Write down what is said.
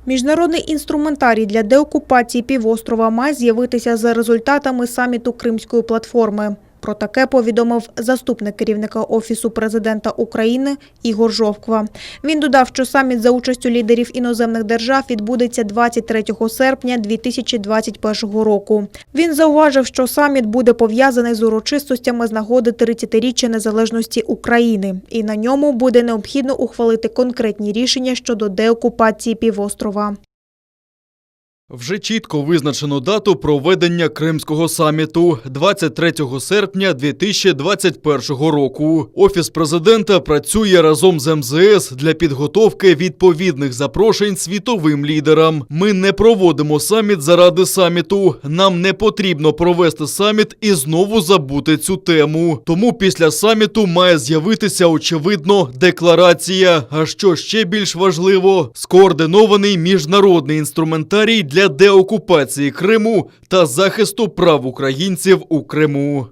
Міжнародний інструментарій для деокупації півострова має з'явитися за результатами саміту Кримської платформи. Про таке повідомив заступник керівника Офісу президента України Ігор Жовква. Він додав, що саміт за участю лідерів іноземних держав відбудеться 23 серпня 2021 року. Він зауважив, що саміт буде пов'язаний з урочистостями з нагоди 30-річчя незалежності України. І на ньому буде необхідно ухвалити конкретні рішення щодо деокупації півострова. Вже чітко визначено дату проведення Кримського саміту – 23 серпня 2021 року. Офіс президента працює разом з МЗС для підготовки відповідних запрошень світовим лідерам. Ми не проводимо саміт заради саміту. Нам не потрібно провести саміт і знову забути цю тему. Тому після саміту має з'явитися, очевидно, декларація. А що ще більш важливо – скоординований міжнародний інструментарій для деокупації Криму та захисту прав українців у Криму.